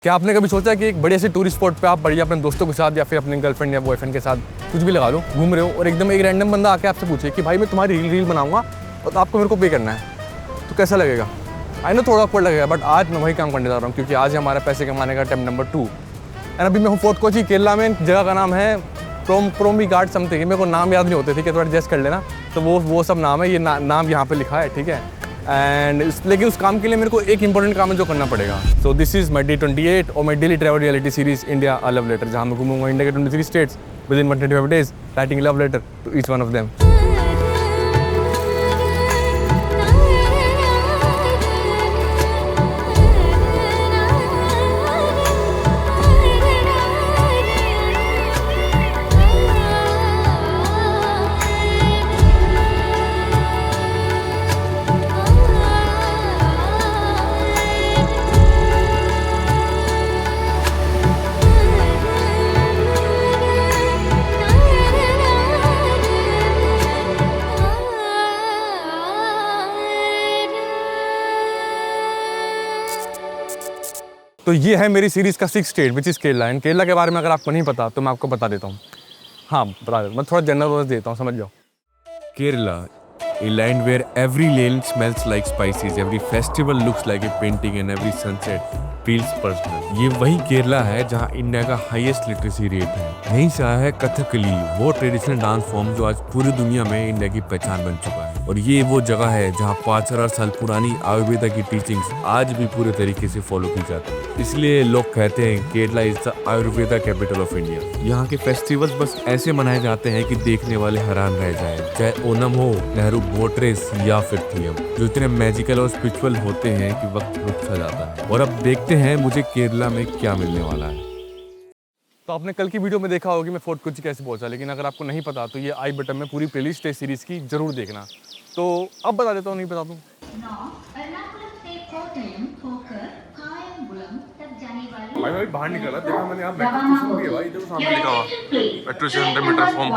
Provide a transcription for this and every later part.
क्या आपने कभी सोचा कि एक बड़े से टूरिस्ट स्पॉट पे आप बढ़िया अपने दोस्तों के साथ या फिर अपने गर्लफ्रेंड या बॉयफ्रेंड के साथ कुछ भी लगा लो, घूम रहे हो और एकदम एक रैंडम बंदा आके आपसे पूछे कि भाई मैं तुम्हारी रील बनाऊंगा और आपको मेरे को पे करना है, तो कैसा लगेगा? आई नो थोड़ा ऑकवर्ड लगेगा, बट आज मैं वही काम करने जा रहा हूँ क्योंकि आज है हमारा पैसे कमाने का अटेम्प्ट नंबर 2। एंड अभी मैं हूँ फोर्ट कोची केरला में। जगह का नाम है प्रोमी घाट समथिंग। मेरे को नाम याद नहीं होते, ठीक है, थोड़ा एडजस्ट कर लेना। तो वो सब नाम है, ये नाम यहाँ पे लिखा है, ठीक है। एंड लेकिन उस काम के लिए मेरे को एक इंपॉर्टेंट काम है जो करना पड़ेगा। So this is my Day 28 और my daily travel reality series India a love letter, जहाँ मैं घूमूंगा इंडिया के 23 states within 125 days, writing love letter to each one of them. तो ये है मेरी सीरीज़ का 6th state which is Kerala. And Kerala के बारे में अगर आपको नहीं पता तो मैं आपको बता देता हूँ। हाँ बता देता, मैं थोड़ा जनरल नॉलेज देता हूँ, समझ जाओ। Kerala, a land where every lane smells like spices, every festival looks like a painting and every sunset feels personal. ये वही केरला है जहाँ इंडिया का हाईएस्ट लिटरेसी रेट है। यहीं से आया है कथकली, वो ट्रेडिशनल डांस फॉर्म जो आज पूरी दुनिया में इंडिया की पहचान बन चुका है। और ये वो जगह है जहाँ 5000 साल पुरानी आयुर्वेदा की टीचिंग्स आज भी पूरे तरीके से फॉलो की जाती है। इसलिए लोग कहते हैं Kerala is the Ayurveda capital of India. यहाँ के फेस्टिवल्स बस ऐसे मनाए जाते हैं कि देखने वाले हैरान रह जाए, चाहे ओनम हो, नेहरू बोट रेस या फिर थियम, जो इतने मैजिकल और स्पिरिचुअल होते हैं कि वक्त रुक सा जाता है। और अब देखते हैं मुझे केरला में क्या मिलने वाला है। तो आपने कल की वीडियो में देखा होगा कि मैं फोर्ट कोची कैसे पहुंचा, लेकिन अगर आपको नहीं पता तो ये आई बटन में पूरी प्लेलिस्ट है सीरीज़ की, जरूर देखना। तो अब बता देता हूँ, नहीं बता दूँ। भाई बाहर निकला, देखा मैंने यहाँ मेट्रो स्टेशन भी है भाई, देखो सामने लिखा हुआ metro station 100 metre from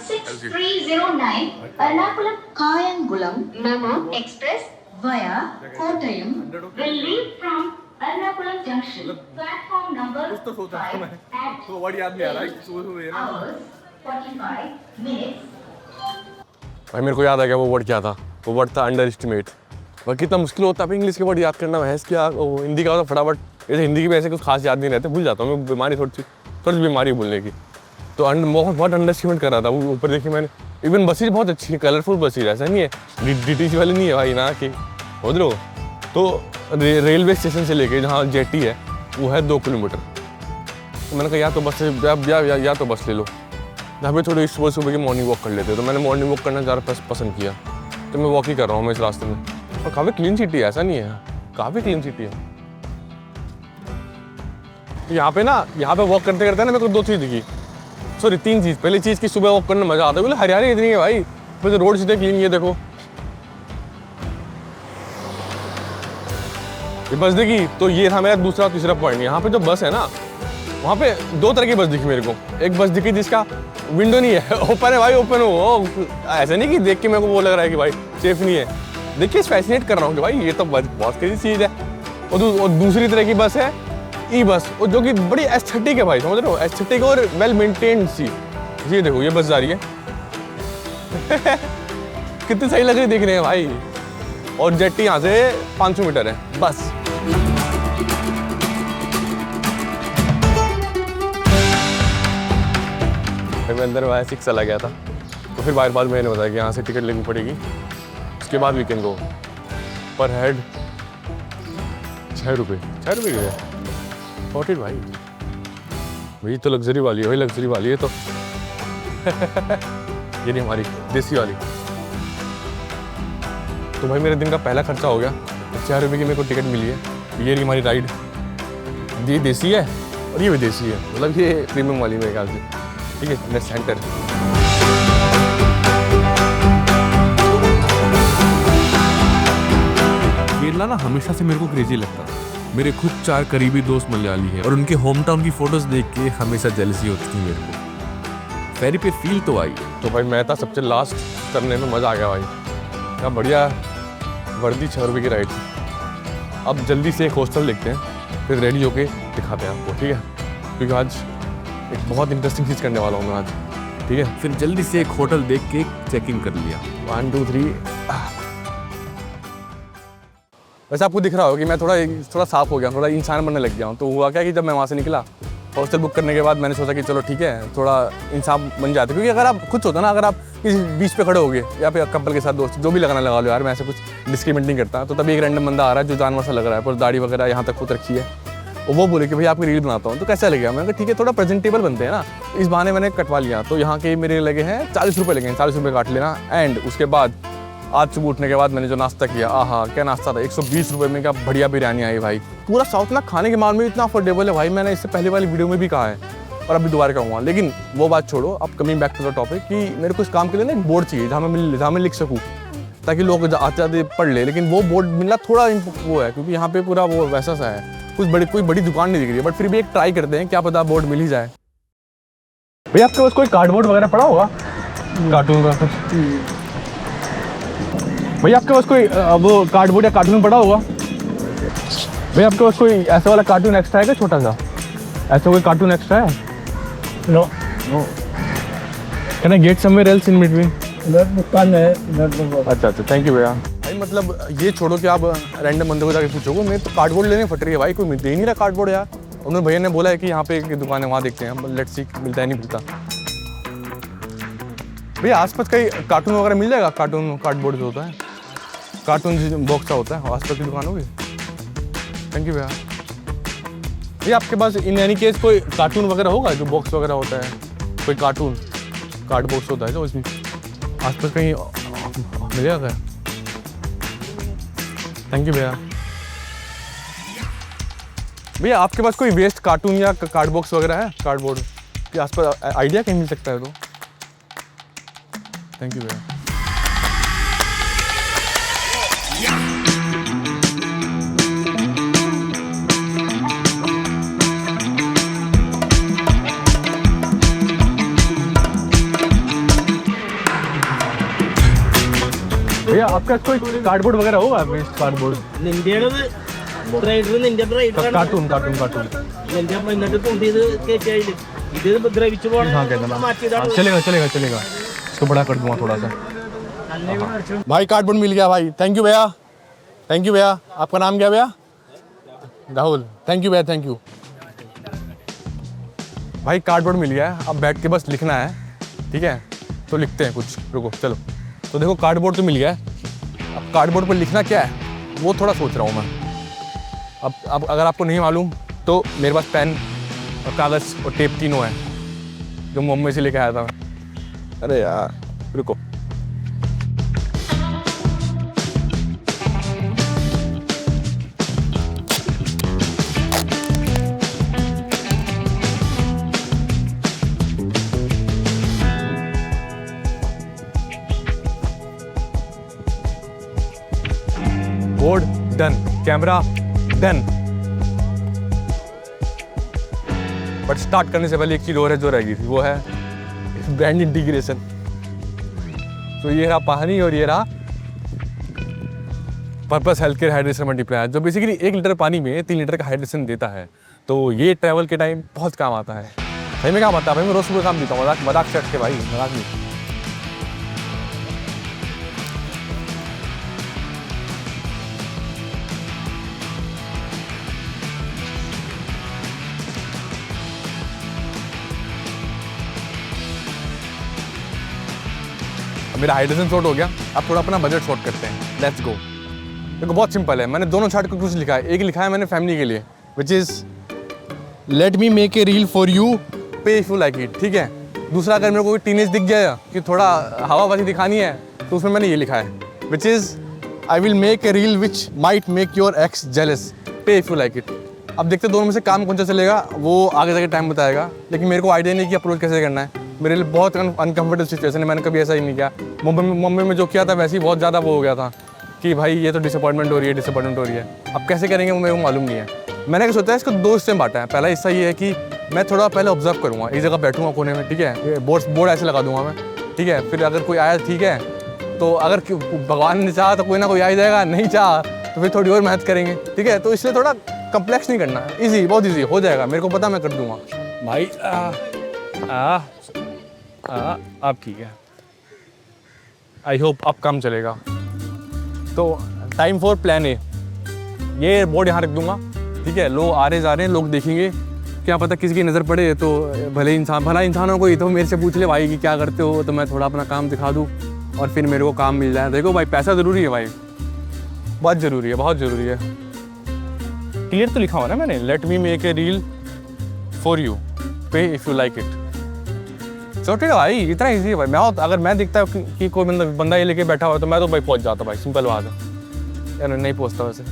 6309 Ernakulam Kayangulam Memo Express via Kottayam will leave from Ernakulam Junction platform number 5 at तो वर्ड याद नहीं आ रहा है, सुबह ये ना 45 minutes। भाई मेरे को याद आ गया वो वर्ड क्या था। वो वर्ड था अंडर एस्टिमेट। और कितना मुश्किल होता है इंग्लिश के वर्ड याद करना, भैंस क्या हिंदी का होता फटाफट। जैसे हिंदी की भी ऐसे कुछ खास याद नहीं रहते, भूल जाता हूँ मैं, बीमारी थोड़ी बीमारी भूलने की। तो बहुत अंडर एस्टिमेट कर रहा था वो। ऊपर देखिए मैंने, इवन बसेज बहुत अच्छी है, कलरफुल बसेज, ऐसा नहीं है DTC वाली नहीं है भाई ना कि उधर हो। तो रेलवे स्टेशन से लेके जहाँ जेटी है वो है 2 किलोमीटर। तो मैंने कहा या तो बस से या तो बस ले लो, जहाँ पे थोड़ी सुबह की मॉर्निंग वॉक कर लेते। तो मैंने मॉर्निंग वॉक करना ज़्यादा पसंद किया, तो मैं वॉक ही कर रहा हूँ मैं इस रास्ते में। और काफ़ी क्लीन सिटी है, ऐसा नहीं है, काफ़ी क्लीन सिटी है। यहाँ पे वॉक करते करते ना मेरे को 2 चीज़ दिखी, सॉरी 3 चीज़। पहली चीज़ की सुबह वॉक करने मज़ा आता है, बोले हरियाली इतनी है भाई, फिर रोड सीधे क्लीन, ये देखो ये बस देखी। तो ये था मेरा दूसरा तीसरा पॉइंट। यहाँ पे जो बस है ना, वहाँ पे 2 तरह की बस दिखी मेरे को। एक बस दिखी जिसका विंडो नहीं है, ओपन है भाई, ओपन हो, ऐसा नहीं कि देख के मेरे को वो लग रहा है कि भाई सेफ नहीं है। देखिए फैसिनेट कर रहा हूँ कि भाई ये तो बहुत कैसी चीज़ है। और दूसरी तरह की बस है ई बस, और जो कि बड़ी एस्थेटिक है भाई, समझ रहे हो, एस्थेटिक और वेल मेंटेन्ड सी। ये देखो ये बस जा रही है कितनी सही लग रही दिख रही है भाई। और जेटी यहाँ से 500 मीटर है बस। मैं अंदर वहाँ 6 चला गया था, तो फिर बाद मैंने बताया कि यहाँ से टिकट लेनी पड़ेगी, उसके बाद वी कैन गो। पर हेड 6 रुपये गए 40 भाई। वही तो लग्जरी वाली है, वही लग्जरी वाली है तो ये नहीं हमारी देसी वाली। तो भाई मेरे दिन का पहला खर्चा हो गया, 4 रुपये की मेरे को टिकट मिली है। ये रही हमारी राइड, ये देसी है और ये भी देसी है, मतलब ये प्रीमियम वाली मेरे ख्याल से, ठीक है। नेक्स्ट सेंटर केरला ना हमेशा से मेरे को क्रेजी लगता था। मेरे खुद 4 करीबी दोस्त मलयाली हैं और उनके होम टाउन की फोटोज देख के हमेशा जेलसी होती थी मेरे को। फेरी पे फील तो आई। तो भाई मैं था सबसे लास्ट करने में, मज़ा आ गया भाई, क्या बढ़िया वर्दी 6 रुपये की राइड थी। अब जल्दी से एक हॉस्टल देखते हैं, फिर रेडी होके दिखाते हैं आपको, ठीक है, क्योंकि आज एक बहुत इंटरेस्टिंग चीज़ करने वाला हूँ मैं आज, ठीक है। फिर जल्दी से एक होटल देख के चेक इन कर लिया। 1 2 3। वैसे आपको दिख रहा होगा कि मैं थोड़ा साफ हो गया, थोड़ा इंसान बनने लग गया हूँ। तो हुआ क्या कि जब मैं वहाँ से निकला हॉस्टल बुक करने के बाद मैंने सोचा कि चलो ठीक है, थोड़ा इंसान बन जाते, क्योंकि अगर आप खुद होता ना, अगर आप किसी बीच पे खड़े होगे या फिर कपल के साथ दोस्त जो भी लगाना लगा लो यार, मैं ऐसे कुछ डिस्क्रिमिनेट नहीं करता, तो तभी एक रैंडम बंदा आ रहा है जो जानवर सा लग रहा है, पर दाढ़ी वगैरह यहाँ तक खुद रखी है, और वो बोले कि भाई आपकी रील बनाता हूँ, तो कैसा लगेगा। मैंने कहा ठीक है, थोड़ा प्रेजेंटेबल बनते हैं ना, इस बहाने मैंने कटवा लिया। तो यहाँ के मेरे लगे हैं 40 रुपये लगे हैं, 40 रुपये काट लेना। एंड उसके बाद आज सुबह उठने के बाद मैंने जो नाश्ता किया, आहा क्या नाश्ता था, 120 रुपये में क्या बढ़िया बिरयानी आई भाई। पूरा साउथ ना खाने के मामले में इतना अफोर्डेबल है भाई, मैंने इससे पहले वाली वीडियो में भी कहा है और अभी दोबारा कहूँगा। लेकिन वो बात छोड़ो, अब coming back to the topic कि मेरे को इस काम के लिए ना एक बोर्ड चाहिए जहाँ मैं लिख सकूँ, ताकि लोग आते जाते पढ़ ले। लेकिन वो बोर्ड मिलना थोड़ा वो है, क्योंकि यहाँ पे पूरा वो वैसा सा है, कोई बड़ी दुकान नहीं दिख रही है, बट फिर भी एक ट्राई करते हैं, क्या पता बोर्ड मिल ही जाए। भैया आपके पास कोई कार्डबोर्ड वगैरह पड़ा होगा कार्टून का? भैया आपके पास कोई वो कार्डबोर्ड या कार्टून पड़ा होगा? भैया आपके पास कोई ऐसा वाला कार्टून एक्स्ट्रा है क्या, छोटा सा ऐसा कोई कार्टून एक्स्ट्रा है? No. Can I get somewhere else in between? दुकान है इधर। अच्छा, थैंक यू भैया। भाई मतलब ये छोड़ो कि आप रैंडम बंदे को जाके पूछोगे, मैं तो कार्डबोर्ड लेने फट रही है भाई, कोई दे ही नहीं रहा कार्डबोर्ड यार। उन्होंने भैया ने बोला है कि यहाँ पे एक दुकान है, वहाँ देखते हैं, लेट्स सी मिलता है नहीं मिलता। भैया आसपास कहीं कार्टून वगैरह मिल जाएगा? कार्टून कार्डबोर्ड जो होता है, कार्टून बॉक्स का होता है, आसपास की दुकान होगी? थैंक यू भैया। भैया आपके पास इन एनी केस कोई कार्टून वगैरह होगा जो बॉक्स वगैरह होता है, कोई कार्टून कार्ड बॉक्स होता है जो इसमें आसपास कहीं मिलेगा? थैंक यू भैया। भैया आपके पास कोई वेस्ट कार्टून या कार्ड बॉक्स वगैरह है कार्डबोर्ड के आसपास? आइडिया कहीं मिल सकता है तो? थैंक यू भैया। भैया आपके पास कोई कार्डबोर्ड वगैरह होगा, वेस्ट कार्डबोर्ड? कार्टून चलेगा, इसको बड़ा कर दूंगा थोड़ा सा। भाई कार्डबोर्ड मिल गया भाई, थैंक यू भैया। आपका नाम क्या भैया? राहुल। थैंक यू भैया, थैंक यू भाई। कार्डबोर्ड मिल गया है, अब बैठ के बस लिखना है, ठीक है? तो लिखते हैं कुछ, रुको चलो। तो देखो कार्डबोर्ड तो मिल गया है, अब कार्डबोर्ड पर लिखना क्या है वो थोड़ा सोच रहा हूँ मैं। अब अगर आपको नहीं मालूम तो मेरे पास पेन और कागज़ और टेप तीनों है, जो मुंबई से लेके आया था। अरे यार रुको, board done, camera done. But start करने से पहले एक चीज और है जो रह गई थी, वो है ब्रांड इंटीग्रेशन। तो ये रहा पानी और ये रहा purpose health care hydration multiplier, जो बेसिकली 1 लीटर पानी में 3 लीटर का हाइड्रेशन देता है। तो ये ट्रैवल के टाइम बहुत काम आता है। सही में काम आता है भाई, मैं रोज सुबह काम देता हूँ, मजाक से हट के भाई, मजाक नहीं। मेरा हाइड्रेशन शॉर्ट हो गया, अब थोड़ा अपना बजट शॉर्ट करते हैं, लेट्स गो। देखो बहुत सिंपल है, मैंने दोनों चार्ट को कुछ लिखा है। एक लिखा है मैंने फैमिली के लिए, which is late me make a reel for you, pay if you like it, ठीक है? दूसरा अगर मेरे को कोई टीनेज दिख गया कि थोड़ा हवाबाजी दिखानी है, तो उसमें मैंने ये लिखा है, which is I will make a reel which might make your ex jealous, pay if you like it. अब देखते दोनों में से काम कौन सा चलेगा, वो आगे जाके टाइम बताएगा। लेकिन मेरे को आइडिया नहीं कि अप्रोच कैसे करना है। मेरे लिए बहुत अनकम्फर्टेबल सिचुएशन है, मैंने कभी ऐसा ही नहीं किया। मुंबई में जो किया था वैसे ही बहुत ज़्यादा वो हो गया था कि भाई ये तो डिसअपॉइंटमेंट हो रही है। अब कैसे करेंगे वो मेरे को मालूम नहीं है। मैंने क्या सोचा है, इसको 2 हिस्से में बांटा है। पहला हिस्सा ये है कि मैं थोड़ा पहले ऑब्जर्व करूँगा, एक जगह बैठूँगा कोने में, ठीक है? बोर्ड ऐसे लगा दूंगा मैं, ठीक है? फिर अगर कोई आया ठीक है, तो अगर भगवान ने चाहा तो कोई ना कोई आ ही जाएगा, नहीं चाहा तो फिर थोड़ी और मेहनत करेंगे, ठीक है? तो इसलिए थोड़ा कम्प्लेक्स नहीं करना, इजी, बहुत इजी हो जाएगा, मेरे को पता, मैं कर दूंगा भाई। अब ठीक है, आई होप अब काम चलेगा। तो टाइम फॉर प्लान ए, ये बोर्ड यहाँ रख दूंगा, ठीक है। लोग आ रहे जा रहे हैं, लोग देखेंगे, क्या पता किसी की नज़र पड़े तो भला इंसानों को ही तो मेरे से पूछ ले भाई कि क्या करते हो, तो मैं थोड़ा अपना काम दिखा दूँ और फिर मेरे को काम मिल जाए। देखो भाई, पैसा ज़रूरी है भाई, बहुत ज़रूरी है, बहुत ज़रूरी है। क्लियर तो लिखा हुआ ना मैंने, late me make a reel for you, पे इफ़ यू लाइक इट। छोटे भाई, इतना ईजी है भाई। मैं अगर मैं दिखता हूँ कि कोई बंदा ये लेके बैठा हुआ तो मैं तो भाई पहुँच जाता भाई, सिंपल बात है यार। नहीं पहुँचता वैसे,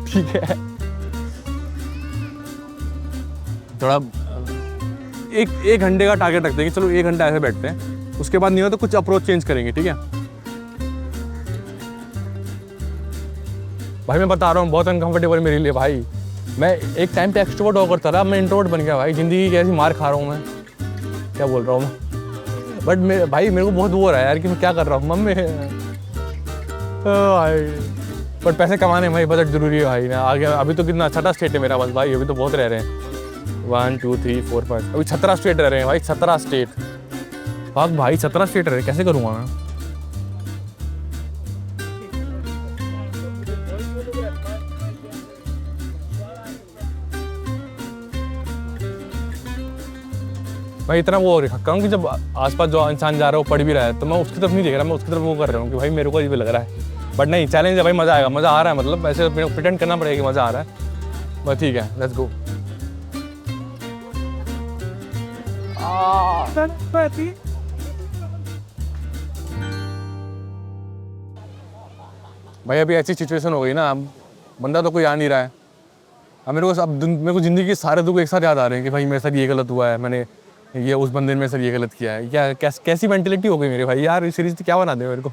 ठीक है। थोड़ा एक घंटे का टारगेट रखते हैं कि चलो 1 घंटा ऐसे बैठते हैं, उसके बाद नहीं हो तो कुछ अप्रोच चेंज करेंगे, ठीक है भाई। मैं बता रहा हूँ, बहुत अनकंफर्टेबल मेरे लिए भाई। मैं एक टाइम पे एक्सट्रोवर्ट होकर था, अब मैं इंट्रोवर्ट बन गया भाई। ज़िंदगी की ऐसी मार खा रहा हूँ मैं, क्या बोल रहा हूँ मैं। बट भाई मेरे को बहुत वो हो रहा है यार कि मैं क्या कर रहा हूँ मम्मी भाई। बट पैसे कमाने भाई बजट जरूरी है भाई ना। आगे अभी तो कितना 6 स्टेट है मेरा बस भाई, अभी तो बहुत रह रहे हैं, 1 2 3 4 5, अभी 17 स्टेट रह रहे हैं भाई, 17 स्टेट। भाई 17 स्टेट रह रहे, कैसे करूँगा मैं। भाई इतना वो रखा हूँ कि जब आसपास जो इंसान जा रहा है वो पढ़ भी रहा है तो मैं उसकी तरफ नहीं देख रहा, मैं उसकी तरफ वो कर रहा हूँ कि भाई मेरे को ये भी लग रहा है। बट नहीं, चैलेंज है भाई, मज़ा आएगा, मज़ा आ रहा है, मतलब ऐसे मेरे को प्रिटेंड करना पड़ेगा कि मज़ा आ रहा है। बस ठीक है, लेट्स गो। भाई अभी ऐसी सिचुएशन हो गई ना, अब बंदा तो कोई आ नहीं रहा है। अब मेरे को ज़िंदगी के सारे दुख एक साथ याद आ रहे हैं कि भाई मेरे साथ ये गलत हुआ है, मैंने ये उस बंदे ने मेरे साथ ये गलत किया है। कैसी मेंटेलिटी हो गई मेरे भाई यार, इस सीरीज क्या बना दे मेरे को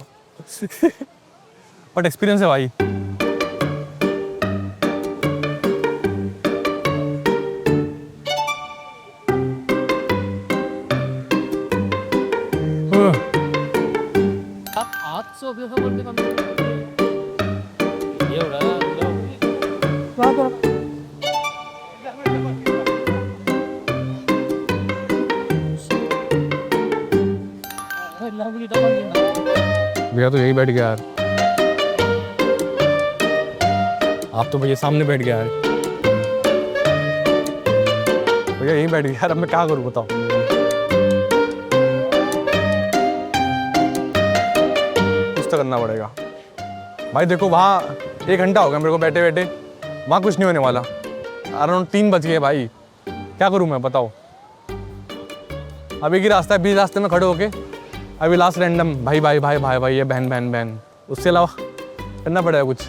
बट एक्सपीरियंस है भाई। भैया तो यही बैठ गया यार, आप तो भैया सामने बैठ गया यार, भैया यहीं बैठ गया यार। अब मैं क्या करूँ बताओ। कुछ तो करना पड़ेगा भाई। देखो वहाँ 1 घंटा हो गया मेरे को बैठे बैठे, वहाँ कुछ नहीं होने वाला। अराउंड 3 बज गए भाई, क्या करूँ मैं बताओ। अभी की रास्ता है, 20 रास्ते में खड़े होके अभी लास्ट रैंडम भाई भाई भाई भाई भाई ये बहन बहन बहन, उसके अलावा करना पड़ेगा कुछ।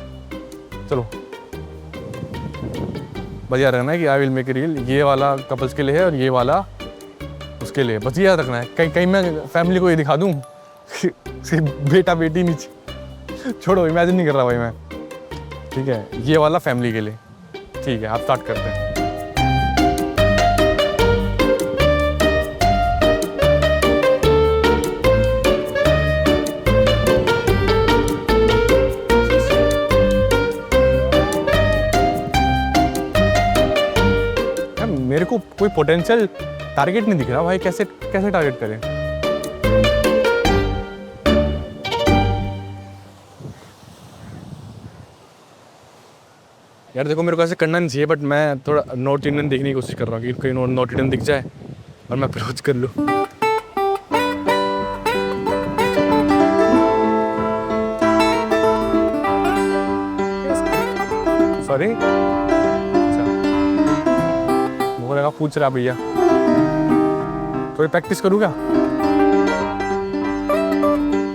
चलो बढ़िया रखना है कि आई विल मेक ए रील, ये वाला कपल्स के लिए है और ये वाला उसके लिए, बस याद रखना है। कहीं मैं फैमिली को ये दिखा दूँ बेटा बेटी नीचे, छोड़ो इमेजिन नहीं कर रहा भाई मैं, ठीक है। ये वाला फैमिली के लिए, ठीक है। आप स्टार्ट करते हैं। मेरे को कोई पोटेंशियल टारगेट नहीं दिख रहा भाई, कैसे टारगेट करें। यार देखो मेरे को ऐसे करना नहीं चाहिए, बट मैं थोड़ा नॉर्थ इंडियन देखने की कोशिश कर रहा हूँ कि कहीं नॉर्थ इंडियन दिख जाए और मैं अप्रोच कर लूँ। सॉरी, लगा पूछ रहा भैया, थोड़ी प्रैक्टिस करूँ क्या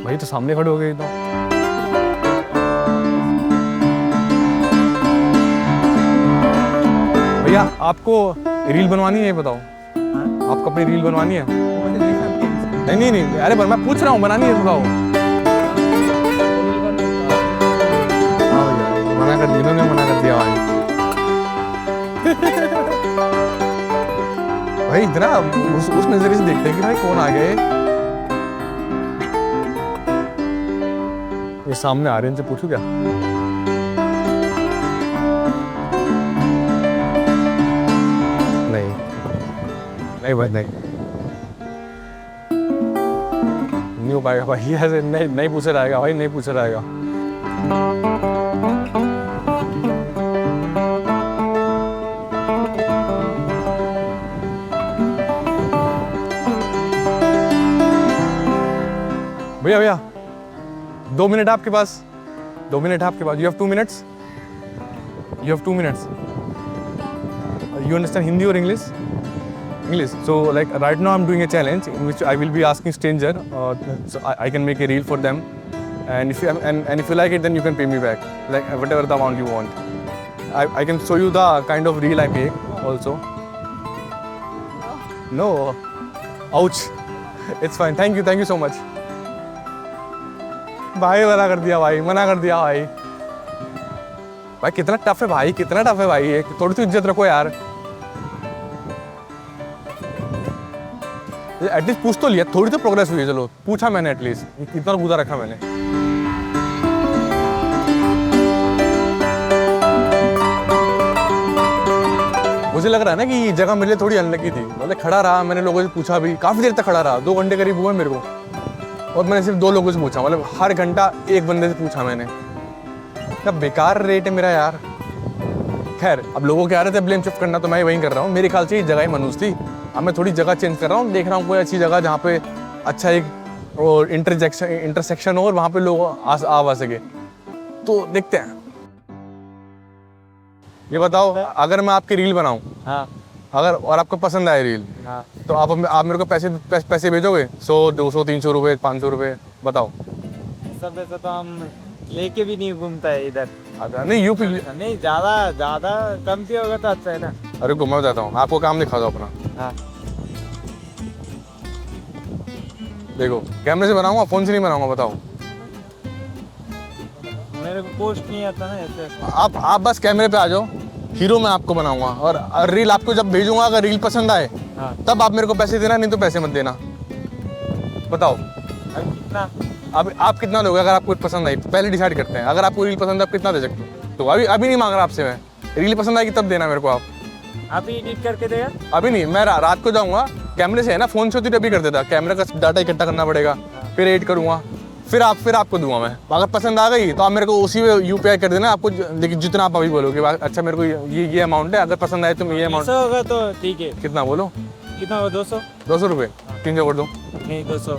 भाई। तो सामने खड़े हो गए तो भैया आपको रील बनवानी है, बताओ आपको अपनी रील बनवानी है। नहीं नहीं नहीं, अरे मैं पूछ रहा हूँ, बनानी है बताओ। हाँ भैया मना कर दिया, इन्होंने मना कर दिया भाई भाई इतना उस नजरिए से देखते हैं कि भाई कौन आ गए। ये सामने आ रहे हैं, इनसे पूछू क्या। नहीं भाई नहीं हो पाएगा भाई, ऐसे नहीं पूछा रहेगा भाई, नहीं पूछा रहेगा। भैया भैया 2 मिनट आपके पास, 2 मिनट आपके पास। You have 2 minutes, you have 2 minutes. You understand Hindi or English? English. So like right now I'm doing a challenge in which I will be asking stranger, so I can make a reel for them, and if you and if you like it, then you can pay me back, like whatever the amount you want. I can show you the kind of reel I make also. No, ouch. It's fine. Thank you so much. भाई मना कर दिया भाई, मना कर दिया भाई। भाई कितना टफ है भाई, कितना टफ है भाई, एक थोड़ी सी इज्जत रखो यार। एटलीस्ट पूछ तो लिया, थोड़ी तो प्रोग्रेस हुई है, चलो पूछा मैंने एटलीस्ट, इतना कूदा रखा मैंने। मुझे लग रहा है ना कि ये जगह मेरे लिए थोड़ी अनलकी थी, मतलब खड़ा रहा, मैंने लोगों से पूछा भी, काफी देर तक खड़ा रहा, 2 घंटे करीब हुए मेरे को, और मैंने सिर्फ 2 लोगों से पूछा, मतलब हर घंटा एक बंदे से पूछा मैंने। क्या बेकार रेट है मेरा यार। खैर अब लोगों के आ रहे थे ब्लेम शिफ्ट करना, तो मैं वहीं कर रहा हूँ। मेरे ख्याल से ये जगह ही मनूस थी, अब मैं थोड़ी जगह चेंज कर रहा हूँ, देख रहा हूँ कोई अच्छी जगह जहाँ पे अच्छा एक और इंटरसेक्शन हो और वहाँ पे लोग आ सके, तो देखते हैं। ये बताओ अगर मैं आपकी रील बनाऊँ, हाँ अगर और आपको पसंद आए रील, हाँ तो आप मेरे को पैसे भेजोगे? 100 200 300 रुपये 500 रुपये बताओ। सब ऐसा तो हम लेके भी नहीं घूमता है इधर। नहीं यूपी नहीं, ज्यादा कम भी होगा तो अच्छा है ना। अरे को मैं बताता हूँ, आपको काम दिखा दो अपना। हाँ देखो कैमरे से बनाऊंगा, फोन से नहीं बनाऊंगा, बताओ। मेरे को पोस्ट नहीं आता ना ऐसे। आप बस कैमरे पे आ जाओ, हीरो मैं आपको बनाऊंगा, और रील आपको जब भेजूंगा, अगर रील पसंद आए हाँ तब आप मेरे को पैसे देना, नहीं तो पैसे मत देना। बताओ अब कितना? अब आप कितना दोगे? अगर आपको पसंद आई पहले डिसाइड करते हैं, अगर आपको रील पसंद है आप कितना दे सकते हो? तो अभी नहीं मांग रहा आपसे मैं, रील पसंद आएगी तब देना मेरे को आप। अभी एडिट करके देगा? अभी नहीं, मैं रात को जाऊंगा, कैमरे से है ना, फोन से होती तो अभी कर देता, कैमरे का डाटा इकट्ठा करना पड़ेगा, फिर एडिट करूंगा, फिर आपको दूंगा मैं। अगर पसंद आ गई तो आप मेरे को उसी में UPI कर देना आपको, लेकिन जितना आप अभी बोलोगे, अच्छा मेरे को ये अमाउंट है, अगर पसंद आए तो ये अमाउंट होगा तो ठीक है। कितना बोलो? कितना होगा? 200? 200 रुपये 300 कर दो। नहीं 200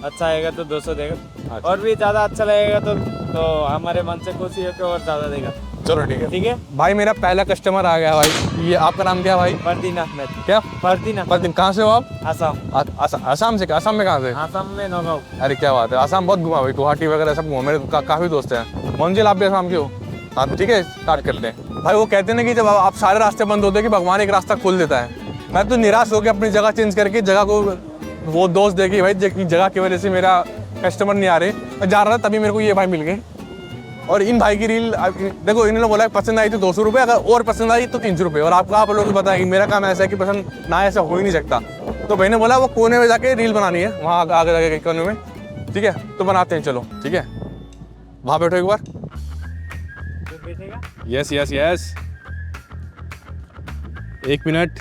अच्छा आएगा तो 200 देगा, और भी ज़्यादा अच्छा लगेगा तो हमारे मन से खुशी है कि और ज़्यादा देगा। चलो ठीक है। ठीक है भाई मेरा पहला कस्टमर आ गया भाई। ये आपका नाम क्या है भाई? फरदीन अहमद। क्या? फरदीन अहमद। फरदीन, कहाँ से हो आप? आसाम। आसाम से? आसाम में कहाँ से? आसाम में नौगांव। अरे क्या बात है, आसाम बहुत घुमा भाई, गुवाहाटी वगैरह सब घुमा, मेरे काफ़ी दोस्त हैं। मंजिल आप भी आसाम के हो? हाँ ठीक है, स्टार्ट करते हैं। भाई वो कहते हैं ना कि जब आप सारे रास्ते बंद होते हैं कि भगवान एक रास्ता खोल देता है। मैं तो निराश हो गया, अपनी जगह चेंज करके जगह को वो दोस्त देखी भाई, जगह की वजह से मेरा कस्टमर नहीं आ रहे, मैं जा रहा था तभी मेरे को ये भाई मिल गए। और इन भाई की रील देखो, इन्होंने बोला पसंद आई तो 200 रुपये, अगर और पसंद आई तो 300 रुपये। और आपको आप लोग को पता है कि मेरा काम ऐसा है कि पसंद ना ऐसा हो ही नहीं सकता। तो भाई ने बोला वो कोने में जाके रील बनानी है, वहाँ आगे जाके कोने में, ठीक है तो बनाते हैं, चलो ठीक है। वहाँ बैठो एक बार। Yes yes yes, 1 minute.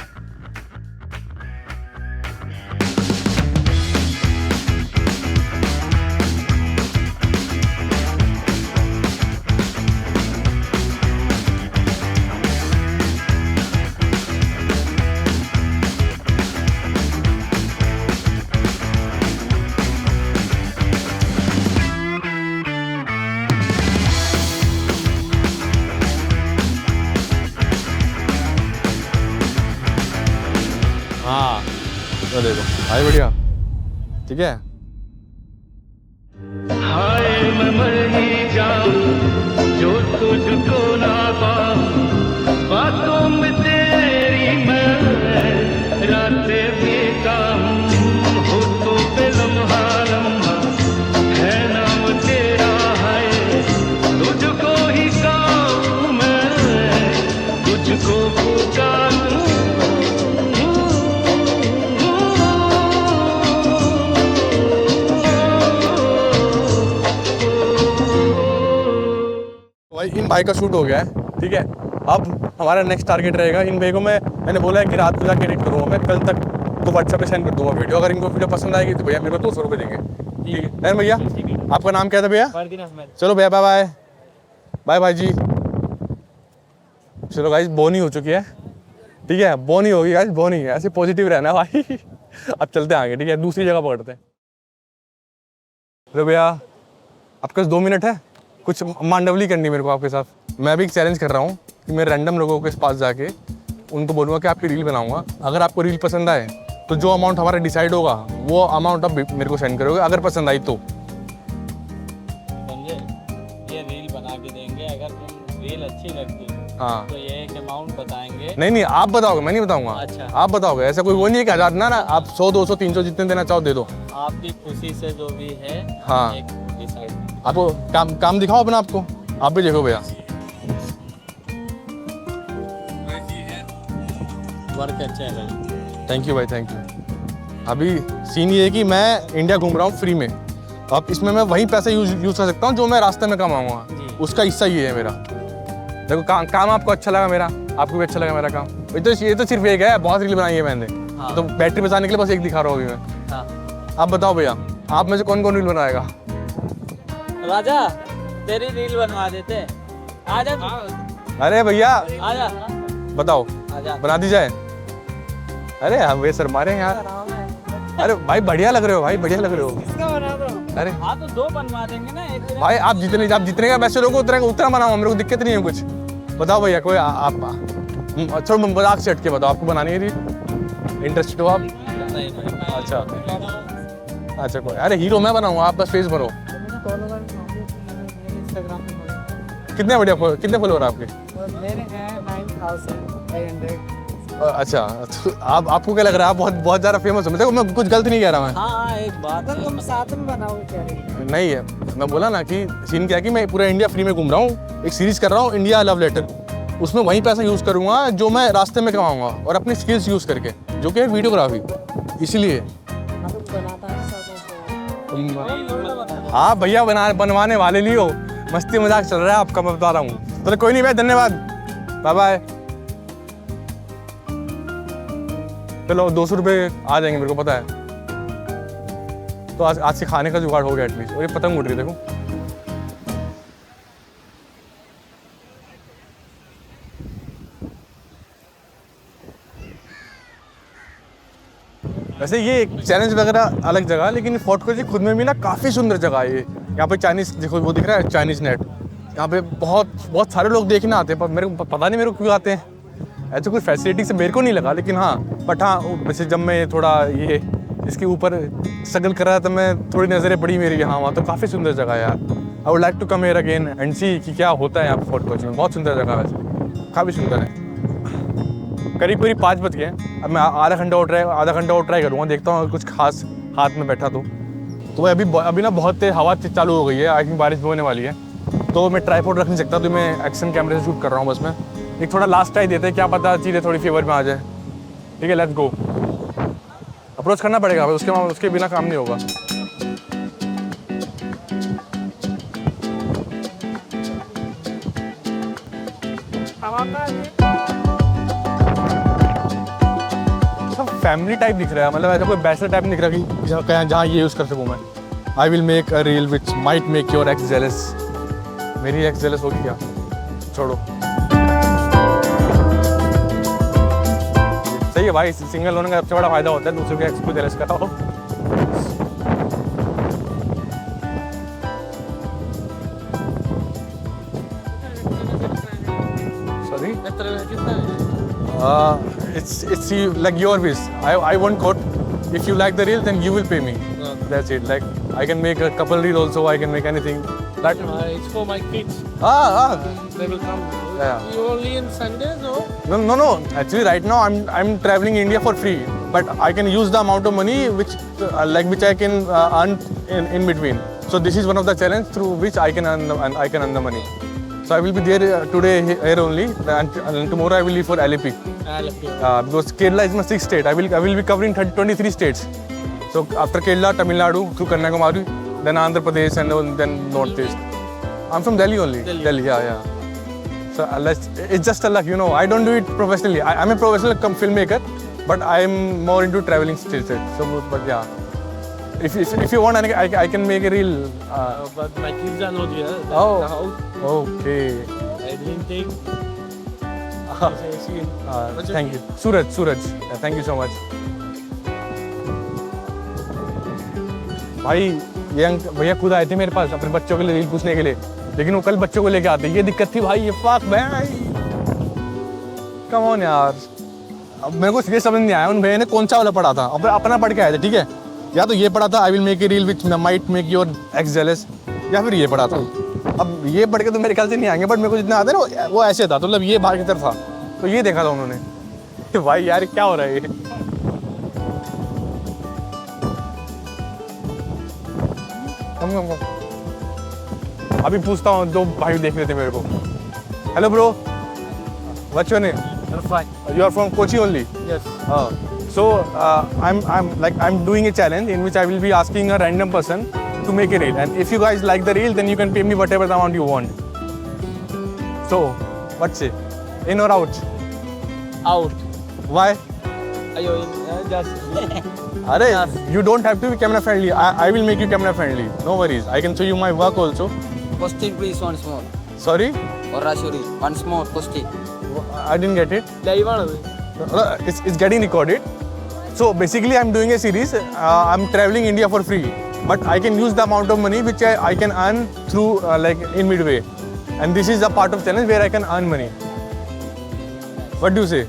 हाँ तो देखो भाई, बढ़िया ठीक है। हाय मैं मर ही जाऊं जो तुझको ना पाऊं, बातों में तेरी मैं रातें बिताऊं, हो तो पे लम्हा लम्हा है नाम तेरा, है तुझको ही गाऊं मैं, तुझको पुकारूं। भाई इन भाई का शूट हो गया है, ठीक है। अब हमारा नेक्स्ट टारगेट रहेगा, इन भाई को मैंने बोला है कि रात को जाके एडिट करूँगा मैं, कल तक इनको व्हाट्सएप पे सेंड कर दूंगा वीडियो, अगर इनको वीडियो पसंद आएगी तो भैया मेरे को 200 रुपये देंगे। ठीक है भैया, आपका नाम क्या था भैया? चलो भैया बाय बाय बाय बाय जी। चलो गाइस बोनी हो चुकी है, ठीक है, बोनी होगी गाइस, बोनी है, ऐसे पॉजिटिव रहना भाई। अब चलते हैं आगे, ठीक है, दूसरी जगह पकड़ते हैं। चलो भैया आपके पास 2 मिनट है, कुछ मांडवली करनी मेरे को आपके साथ। मैं भी एक चैलेंज कर रहा हूँ कि मैं रैंडम लोगों के पास जाके उनको बोलूँगा कि आपकी रील बनाऊँगा, अगर आपको रील पसंद आए तो जो अमाउंट हमारा डिसाइड होगा वो अमाउंट आप मेरे को सेंड करोगे, अगर पसंद आई तो। समझे? ये रील बना के देंगे, अगर तुम रील अच्छी लगती हाँ तो ये एक अमाउंट बताएंगे। नहीं आप बताओगे, मैं नहीं बताऊंगा। अच्छा। आप बताओगे, ऐसा कोई वो नहीं है कि 1000 ना आप 100 200 300 जितने देना चाहो दे दो। आपकी खुशी से जो भी है हाँ। एक डिसाइड। आपको काम दिखाओ अपना, आपको आप भी देखो भैया। वर्क अच्छा है। थैंक यू भाई, थैंक यू। अभी सीन ये है कि मैं इंडिया घूम रहा हूँ फ्री में, अब इसमें मैं वही पैसे यूज़ कर सकता हूँ जो मैं रास्ते में कमाऊँगा, उसका हिस्सा ये है मेरा। देखो काम आपको अच्छा लगा मेरा, आपको भी अच्छा लगा मेरा काम। ये तो सिर्फ एक है, बहुत रील बनाई है मैंने। हाँ। तो बैटरी बचाने के लिए बस एक दिखा रहा हूँ अभी मैं। हाँ। आप बताओ भैया, आप में से कौन रील बनाएगा? राजा तेरी रील बनवा देते, आजा। अरे भैया आजा बताओ, आजा। बना दी जाए? अरे हम वे सर मारे यार। अरे भाई बढ़िया लग रहे हो भाई, बढ़िया लग रहे हो। अरे हाँ तो 2 बनवा देंगे ना एक दिन। भाई आप जितने का पैसे लोगे उतना बनाओ, मेरे को दिक्कत नहीं है कुछ। बताओ भैया कोई आप चलो मजाक से हट के बताओ, आपको बनानी है रील, इंटरेस्टेड हो आप? नहीं भाई। अच्छा कोई, अरे हीरो मैं बनाऊंगा, आप बस फेस भरो। इंस्टाग्राम पे कितने फॉलोअर आपके? मेरे हैं 9,300। अच्छा तो आपको क्या लग रहा है, आप बहुत ज़्यादा फेमस हो? देखो मैं कुछ गलत नहीं कह रहा मैं। हाँ एक बात है, तुम साथ में बनाओ क्या नहीं है, मैं बोला ना कि सीन क्या है कि मैं पूरा इंडिया फ्री में घूम रहा हूँ, एक सीरीज कर रहा हूँ इंडिया लव लेटर, उसमें वही पैसा यूज़ करूँगा जो मैं रास्ते में कमाऊँगा और अपनी स्किल्स यूज़ करके, जो कि है वीडियोग्राफी, इसलिए। हाँ भैया बनवाने वाले नहीं हो, मस्ती मजाक चल रहा है आपका, मैं बता रहा हूँ। तो कोई नहीं भाई, धन्यवाद, बाय बाय। चलो 200 रुपये आ जाएंगे, मेरे को पता है। तो आज से खाने का जुगाड़ हो गया एटलीस्ट। और ये पतंग उड़ रही है देखो। वैसे ये चैलेंज वगैरह अलग जगह, लेकिन फोर्ट कोची खुद में भी ना काफ़ी सुंदर जगह है ये। यहाँ पे चाइनीज़ देखो, वो दिख रहा है चाइनीज़ नेट, यहाँ पे बहुत सारे लोग देखने आते हैं, पर मेरे को पता नहीं मेरे को क्यों आते हैं। ऐसे कोई फैसिलिटी से मेरे को नहीं लगा, लेकिन हाँ बट हाँ वैसे जब मैं थोड़ा ये इसके ऊपर स्ट्रगल कर रहा था, मैं थोड़ी नज़रें पड़ी मेरी यहाँ वहाँ, तो काफ़ी सुंदर जगह है यार। I would like to come here again and see कि क्या होता है यहाँ पे फोर्ट कोची में। बहुत सुंदर जगह है वैसे, काफ़ी सुंदर है। करीब 5 बज गए, अब मैं आधा घंटा और ट्राई करूँगा, देखता हूँ कुछ खास हाथ में बैठा तो अभी ना बहुत तेज हवा चालू हो गई है, आई थिंक बारिश भी होने वाली है, तो मैं ट्राईपॉड रख नहीं सकता, तो मैं एक्शन कैमरे से शूट कर रहा हूँ बस। मैं एक थोड़ा लास्ट ट्राई देते हैं, क्या पता चीज़ें थोड़ी फेवर में आ जाए। ठीक है, लेट्स गो। अप्रोच करना पड़ेगा भाई, उसके बिना काम नहीं होगा। सब फैमिली टाइप दिख रहा है, मतलब ऐसा कोई बैचलर टाइप नहीं दिख रहा कि जहाँ ये यूज़ कर सकूँ मैं। आई will make a reel which might make your ex jealous. मेरी एक्स जेलस होगी क्या? छोड़ो, सही है भाई, सिंगल होने का सबसे बड़ा फायदा होता है दूसरे के एक्स को जेलस कराओ। Sorry, it's like your wish. I won't quote. If you like the reel, then you will pay me. That's it. Like I can make a couple reel also. I can make anything. That It's for my kids. They will come. Yeah. You only in Sundays, no? No. Actually, right now I'm traveling India for free, but I can use the amount of money which I can earn in between. So this is one of the challenge through which I can earn the money. So I will be there today here only, and tomorrow I will leave for LAP. Because Kerala is my 6th state. I will be covering 23 states. So after Kerala, Tamil Nadu, through Kanyakumari, then Andhra Pradesh, and then Northeast. I'm from Delhi only. Delhi, yeah. So it's just a luck, you know. I don't do it professionally. I'm a professional filmmaker. but I'm more into traveling still. So, but yeah, if you want, I can make a reel. But my kids are not here. Oh. The house. Okay. I didn't take. Thank you, Suraj. Thank you so much. भाई ये भैया खुद आए थे मेरे पास अपने बच्चों के लिए रील पूछने के लिए, लेकिन वो कल बच्चों को लेके आते, ये दिक्कत थी भाई। ये फाक भाई, कम ऑन यार। अब मेरे को ये समझ नहीं आया उन भैया ने कौन सा वाला पढ़ा था। अब अपना पढ़ के आए थे, ठीक है, या तो ये पढ़ा था आई will make a reel which might make your ex jealous, या फिर ये पढ़ा था। अब ये पढ़ के तो मेरे ख्याल से नहीं आएंगे, बट मेरे को जितना आता है ना वो ऐसे था, तो मतलब ये बाहर की तरफ था, तो ये देखा था उन्होंने। भाई यार क्या हो रहा है ये? कम। अभी पूछता हूँ, दो भाई देख लेते मेरे को। Hello bro, what's your name? Fine. You are from Kochi only? Yes. So I'm doing a challenge in which I will be asking a random person to make a reel, and if you guys like the reel, then you can pay me whatever the amount you want. So, what say? In or out? Out. Why? Are you in? Just. Arey, you don't have to be camera friendly. I will make you camera friendly. No worries. I can show you my work also. Posting please once more. Sorry, Or Rashuri, once more posting. I didn't get it. Live on. It's getting recorded. So basically, I'm doing a series. I'm traveling India for free, but I can use the amount of money which I can earn through like in Midway, and this is a part of challenge where I can earn money. What do you say?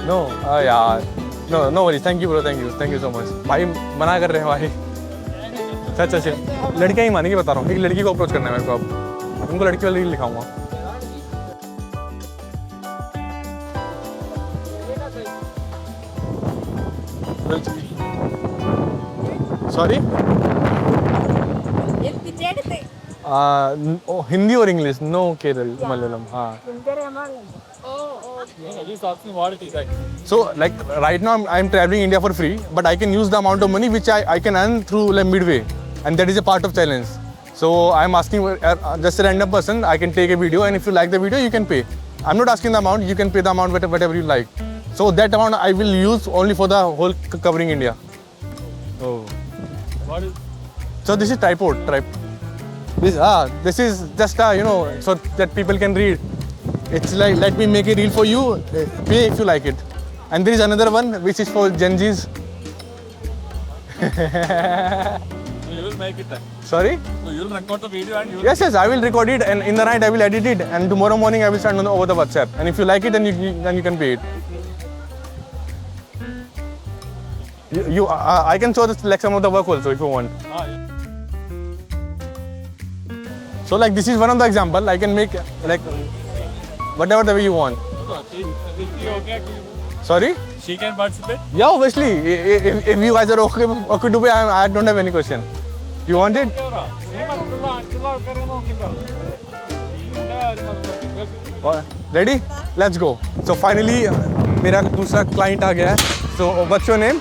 No, यार, no worries. Thank you bro, thank you so much. भाई मना कर रहे हैं भाई। अच्छा, लड़कियाँ ही मानेंगी, बता रहा हूँ। एक लड़की को अप्रोच करना है मेरे को, अब उनको लड़की वाली रील दिखाऊंगा। सॉरी, हिंदी और इंग्लिश, नो केरल मलयालम। हाँ, He's asking what it is like. so like right now I'm traveling India for free, but I can use the amount of money which I can earn through like Midway, and that is a part of challenge. So I'm asking just a random person, I can take a video, and if you like the video you can pay. I'm not asking the amount, you can pay the amount whatever you like. So that amount I will use only for the whole covering India. Oh. What is? So this is tripod. This is just so that people can read. It's like, let me make a reel for you, pay if you like it. And there is another one which is for Gen Zs. You will make it. Sorry? So you will record the video and you will. Yes, I will record it, and in the night I will edit it, and tomorrow morning I will send over the WhatsApp. And if you like it, then you can pay it. I can show like some of the work also if you want. So like this is one of the example. I can make like whatever the way you want. Sorry? She can participate. Yeah, obviously. If you guys are okay to pay, I don't have any question. You want it? Ready? Let's go. So finally, मेरा दूसरा client आ गया है. So what's your name?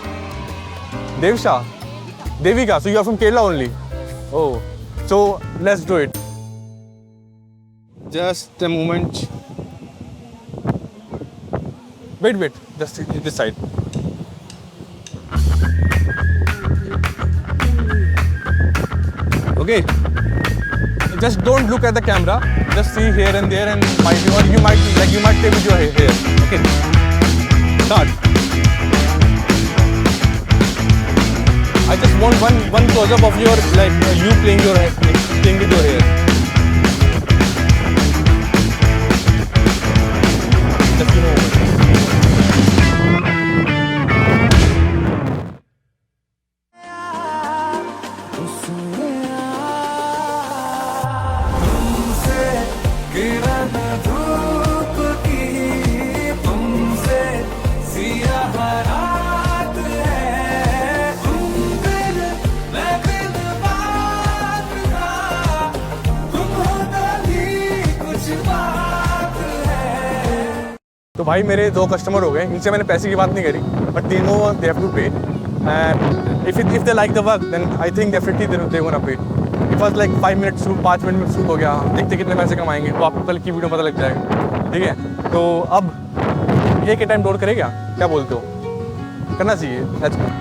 Devsha. Devika. So you are from Kerala only. Oh. So let's do it. Just a moment. Wait. Just this side. Okay. Just don't look at the camera. Just see here and there, and you might play with your hair. Okay. Start. I just want one close up of your you playing with your hair. Just तो भाई मेरे 2 customer हो गए, इनसे मैंने पैसे की बात नहीं करी, बट तीनों they have to pay, and if they like the work then I think definitely they gonna pay. It was like 5 minute shoot, 5 minute में शूट हो गया। देखते कितने पैसे कमाएंगे, तो आपको कल की वीडियो पता लग जाएगा, ठीक है। तो अब एक ही टाइम लोड करे क्या बोलते हो? करना चाहिए। Let's go.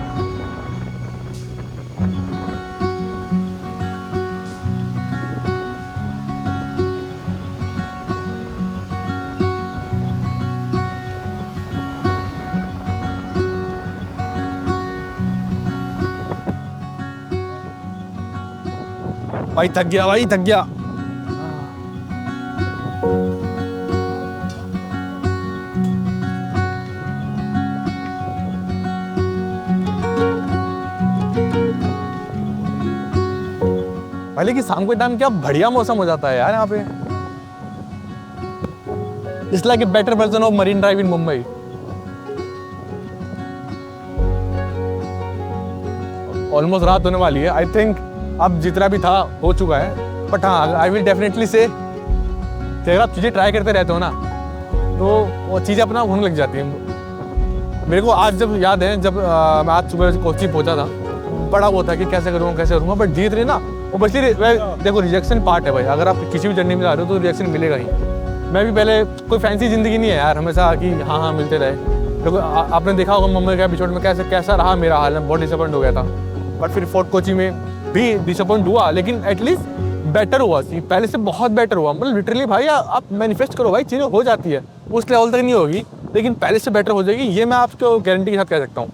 भाई थक गया, भाई थक गया। भाई लेकिन शाम के टाइम क्या बढ़िया मौसम हो जाता है यार यहाँ पे। It's like a better version of marine drive in Mumbai. Almost रात होने वाली है। आई थिंक अब जितना भी था हो चुका है, बट हाँ आई विल डेफिनेटली से अगर आप चीज़ें ट्राई करते रहते हो ना तो वो चीज़ें अपना होने लग जाती हैं। मेरे को आज जब याद है, जब मैं आज सुबह कोची पहुंचा था, बड़ा वो था कि कैसे करूँगा, बट धीरे धीरे ना वो बस देखो रिजेक्शन पार्ट है भाई। अगर आप किसी भी जर्नी में जा रहे हो तो रिजेक्शन मिलेगा ही। मैं भी पहले कोई फैंसी ज़िंदगी नहीं है यार, हमेशा कि हाँ मिलते रहे। देखो आपने देखा होगा मुंबई के एपिसोड में कैसा रहा मेरा हाल, में बहुत डिसअपॉइंट हो गया था। बट फिर फोर्ट कोची में भी डिसअपॉइंट हुआ, लेकिन एटलीस्ट बेटर हुआ, पहले से बहुत बेटर हुआ। मतलब लिटरली भाई आप मैनिफेस्ट करो भाई, चीज़ें हो जाती है। उस लेवल तक नहीं होगी लेकिन पहले से बेटर हो जाएगी, ये मैं आपको गारंटी के साथ कह सकता हूँ।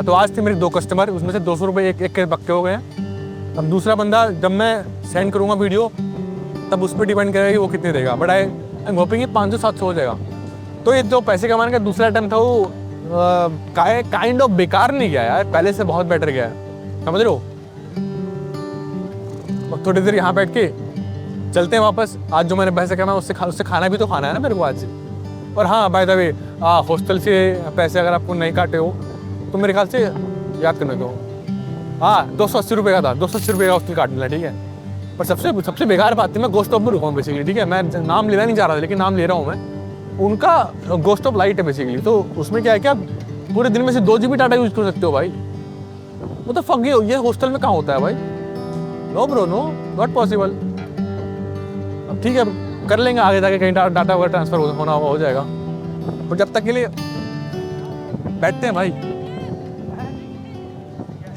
तो आज थे मेरे 2 कस्टमर, उसमें से 200 रुपये एक के पक्के हो गए हैं। अब दूसरा बंदा जब मैं सेंड करूँगा वीडियो तब उस पर डिपेंड करेगा कि वो कितने देगा, बट आई एम होपिंग कि 500-700 हो जाएगा। तो ये जो पैसे कमाने का दूसरा अटेम्प्ट था वो काइंड ऑफ बेकार नहीं गया यार, पहले से बहुत बेटर गया है, समझ रहे हो। थोड़ी देर यहाँ बैठ के चलते हैं वापस। आज जो मैंने पैसे कमाया उससे खाना भी तो खाना है ना मेरे को आज। और हाँ बाय द वे, हॉस्टल से पैसे अगर आपको नहीं काटे हो तो मेरे ख्याल से याद करने दो, 280 रुपये का था, 280 रुपये का हॉस्टल काट मिला, ठीक है। पर सबसे बेकार बात थी, मैं गोस्ट ऑफ में रुका हूँ बेसिकली, ठीक है। मैं नाम लेना नहीं चाह रहा था लेकिन नाम ले रहा हूँ मैं। उनका गोस्ट ऑफ लाइट है बेसिकली, तो उसमें क्या है कि आप पूरे दिन में से 2 GB डाटा यूज़ कर सकते हो भाई। वो तो फक ये हॉस्टल में कहाँ होता है भाई? No bro, no, not possible. अब ठीक है, कर लेंगे आगे जाके, कहीं डाटा वगैरह ट्रांसफर होना हो जाएगा। तो जब तक के लिए बैठते हैं भाई।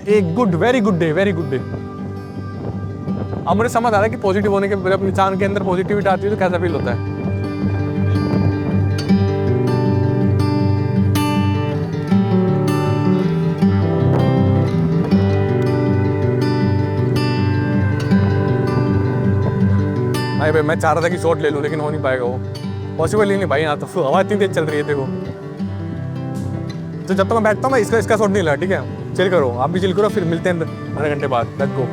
एक वेरी गुड डे। अब मुझे समझ आ रहा है कि पॉजिटिव होने के, जब इंसान के अंदर पॉजिटिविटी आती है तो कैसा फील होता है। भाई मैं चाह रहा था कि शॉट ले लूं लेकिन हो नहीं पाएगा, वो पॉसिबल ही नहीं भाई। यहाँ तो हवा इतनी तेज चल रही है देखो। तो जब तक मैं बैठता हूँ मैं इसका शॉट नहीं लगा, ठीक है। चिल करो, आप भी चिल करो, फिर मिलते हैं आधे घंटे बाद। Let's go.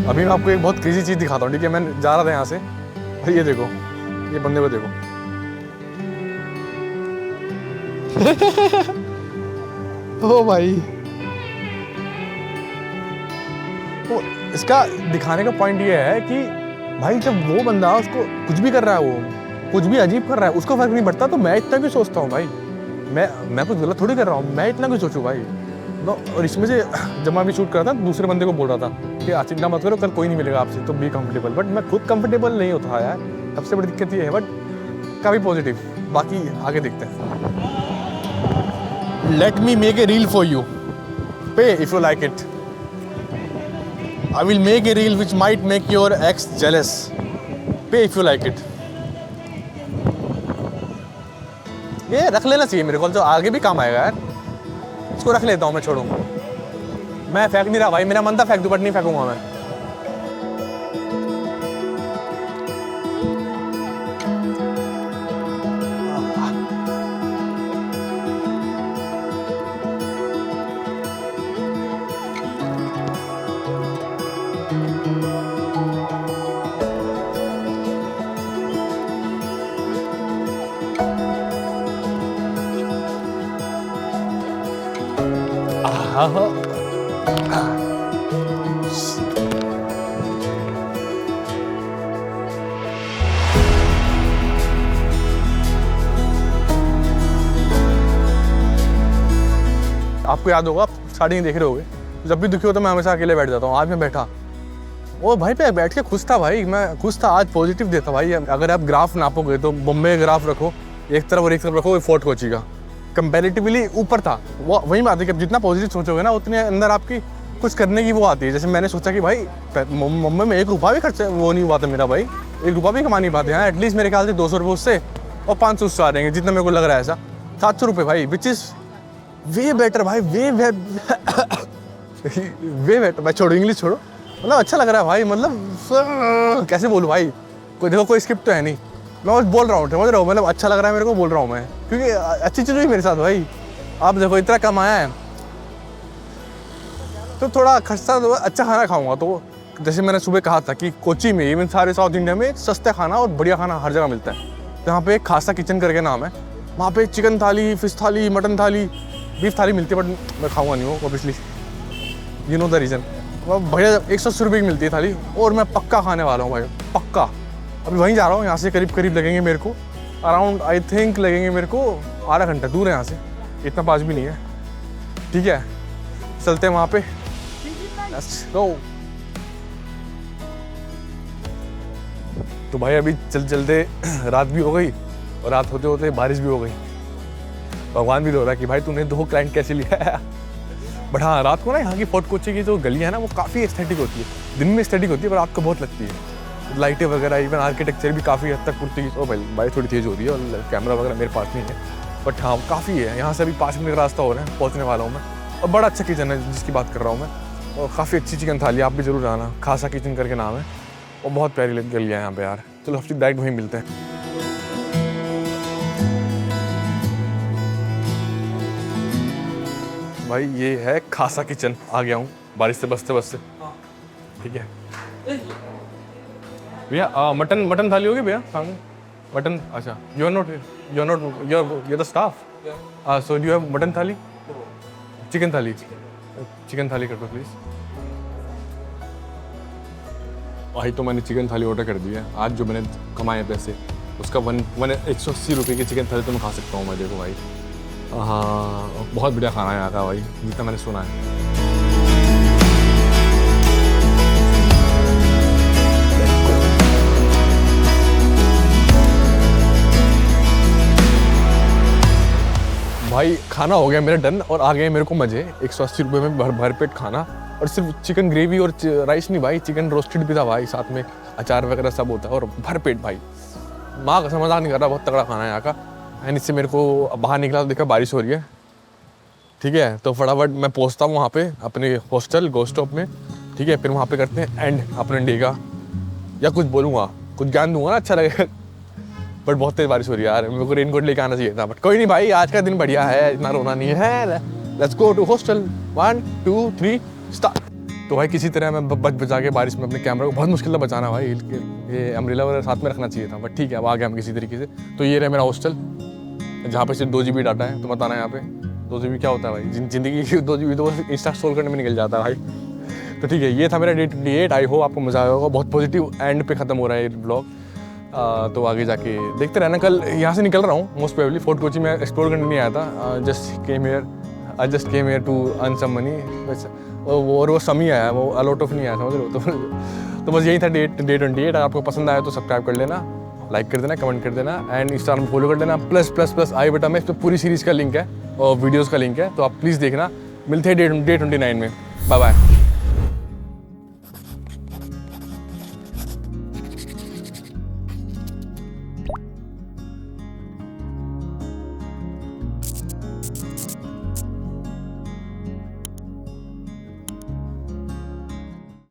अभी मैं आपको एक बहुत क्रेजी चीज़ दिखाता हूँ, ठीक है। मैं जा रहा था यहाँ से और ये देखो, ये बंदे को देखो। ओ भाई, तो इसका दिखाने का पॉइंट ये है कि भाई जब वो बंदा उसको कुछ भी कर रहा है, वो कुछ भी अजीब कर रहा है, उसको फर्क नहीं पड़ता, तो मैं इतना क्यों सोचता हूँ भाई? मैं कुछ गलत थोड़ी कर रहा हूँ, मैं इतना क्यों सोचूं भाई? और इसमें से जब मैं भी शूट कर रहा था, दूसरे बंदे को बोल रहा था कि आज चिंता मत करो, कल कोई नहीं मिलेगा आपसे, तो बी कंफर्टेबल। बट मैं खुद कंफर्टेबल नहीं होता यार, सबसे बड़ी दिक्कत ये है। बट काफ़ी पॉजिटिव, बाकी आगे देखते हैं। Let me make a reel for you, pay if you like it. I will make a reel which might make your ex jealous, pay if you like it. ये रख लेना चाहिए मेरे को, जो आगे भी काम आएगा यार। इसको रख लेता हूँ, मैं छोड़ूंगा। मैं फेंक नहीं रहा भाई, मेरा मन था फेंक दूँ, बट नहीं फेंकूंगा मैं। आपको याद होगा, आप स्टार्टिंग देख रहे होगे, जब भी दुखी होता मैं हमेशा अकेले बैठ जाता हूँ। आज मैं बैठा, वो भाई पे बैठ के खुश था भाई, मैं खुश था, आज पॉजिटिव देता भाई। अगर आप ग्राफ नापोगे तो बॉम्बे का ग्राफ रखो एक तरफ और एक तरफ रखो फोर्ट कोची का, कंपैरेटिवली ऊपर था। वो वही बात है कि जितना पॉजिटिव सोचोगे ना उतने अंदर आपकी कुछ करने की वो आती है। जैसे मैंने सोचा कि भाई मुंबई में 1 रुपया भी खर्च वो नहीं हुआ था मेरा भाई, 1 रुपया भी कमा नहीं पाते हैं। एटलीस्ट मेरे ख्याल से 200 रुपये उससे और 500 उससे आ रहेंगे, जितना मेरे को लग रहा है ऐसा। 700 रुपये भाई, विच इज़ वे बेटर भाई, वे बेटर भाई। छोड़ो इंग्लिश छोड़ो, मतलब अच्छा लग रहा है भाई। मतलब कैसे बोलूँ भाई, कोई देखो कोई स्क्रिप्ट तो है नहीं, मैं बस बोल रहा हूँ, समझ रहा हूँ, मतलब अच्छा लग रहा है मेरे को, बोल रहा हूँ मैं, क्योंकि अच्छी चीज़ हुई मेरे साथ भाई। आप देखो इतना कमाया है तो थोड़ा खर्चा तो अच्छा खाना खाऊंगा। तो जैसे मैंने सुबह कहा था कि कोची में, इवन सारे साउथ इंडिया में सस्ता खाना और बढ़िया खाना हर जगह मिलता है। तो यहाँ पे एक खासा किचन करके नाम है, वहाँ पे चिकन थाली, फिश थाली, मटन थाली, बीफ थाली मिलती है, बट मैं खाऊंगा नहीं वो obviously, you know the reason. बढ़िया 180 रुपये की मिलती है थाली, और मैं पक्का खाने वाला हूँ भाई, पक्का। अभी वहीं जा रहा हूँ, यहाँ से करीब करीब लगेंगे मेरे को अराउंड, आई थिंक लगेंगे मेरे को आधा घंटा, दूर है यहाँ से, इतना पास भी नहीं है। ठीक है, चलते हैं वहाँ पे, लेट्स गो। तो भाई अभी चलते रात भी हो गई, और रात होते होते बारिश भी हो गई। भगवान भी रो रहा है कि भाई तूने 2 क्लाइंट कैसे लिया है। बट हाँ, रात को ना यहाँ की फोर्ट कोची की जो गलियाँ है ना, वो काफ़ी एस्थेटिक होती है। दिन में एस्थेटिक होती है, पर रात को बहुत लगती है। लाइटें वगैरह, इवन आर्किटेक्चर भी काफ़ी हद तक पुर्तगाली। ओ भाई थोड़ी तेज़ हो रही है, और कैमरा वगैरह मेरे पास नहीं है, बट हाँ काफ़ी है। यहाँ से अभी 5 मिनट का रास्ता हो रहा है, पहुँचने वाला हूँ मैं। और बड़ा अच्छा किचन है जिसकी बात कर रहा हूँ मैं, और काफ़ी अच्छी चिकन थाली, आप भी जरूर आना। खासा किचन करके नाम है, और बहुत प्यारी गलियाँ है यहाँ पे यार। चलो हफ्ते डायरेक्ट वहीं मिलते हैं। भाई ये है खासा किचन, आ गया हूँ बारिश से बचते बचते। ठीक है भैया, मटन थाली होगी भैया सामने, मटन। अच्छा, you are not the staff, so you have mutton thali, chicken thali कर दो प्लीज़। भाई तो मैंने चिकन थाली ऑर्डर कर दी है। आज जो मैंने कमाए पैसे उसका 180 रुपये की चिकन थाली तो मैं खा सकता हूँ मैं। देखो भाई, हाँ बहुत बढ़िया खाना है यहाँ का भाई, जितना मैंने सुना है। भाई खाना हो गया मेरा डन, और आ गए मेरे को मजे। 180 रुपये में भरपेट खाना, और सिर्फ चिकन ग्रेवी और राइस नहीं भाई, चिकन रोस्टेड भी था भाई, साथ में अचार वगैरह सब होता है, और भरपेट भाई। माँ का समझदार नहीं कर रहा, बहुत तगड़ा खाना है यहाँ का। एंड इससे मेरे को बाहर निकला तो देखा बारिश हो रही है। ठीक है, तो फटाफट मैं पहुँचता हूँ वहाँ पे अपने हॉस्टल गो स्टॉप में। ठीक है, फिर वहाँ पे करते हैं एंड अपने डे का, या कुछ बोलूँगा, कुछ ज्ञान दूंगा ना, अच्छा लगेगा। बट बहुत तेज बारिश हो रही है यार, मेरे को रेनकोट लेके आना चाहिए था, बट कोई नहीं भाई, आज का दिन बढ़िया है, इतना रोना नहीं है। Let's go to hostel, 1 2 3 start. तो भाई किसी तरह मैं बचा के बारिश में अपने कैमरा को, बहुत मुश्किल था बचाना भाई, ये अम्ब्रेला वगैरह साथ में रखना चाहिए था, बट ठीक है, अब आ गया हम किसी तरीके से। तो ये रहा मेरा हॉस्टल, जहाँ पे सिर्फ 2 GB डाटा है। तो बताना यहाँ पे 2 GB क्या होता है भाई, जिंदगी की 2 GB तो इंस्टा स्क्रॉल करने में निकल जाता है भाई। तो ठीक है, ये था मेरा डे 28। आई होप आपको मजा आया होगा। बहुत पॉजिटिव एंड पे खत्म हो रहा है ये ब्लॉग। तो आगे जाके देखते रहना। कल यहाँ से निकल रहा हूँ मोस्ट प्रोबेबली। फोर्ट कोची में एक्सप्लोर करने नहीं आया था, just came here to earn some money. और वो समी आया, वो अलॉट ऑफ नहीं आया, समझ रहे हो। तो बस यही था डे 28। अगर आपको पसंद आया तो सब्सक्राइब कर लेना, लाइक कर देना, कमेंट कर देना, एंड इंस्टाग्राम फॉलो कर देना। प्लस आई बटन में इस पर पूरी सीरीज़ का लिंक है और वीडियोज़ का लिंक है, तो आप प्लीज़ देखना। मिलते हैं डे 29 में। Bye bye.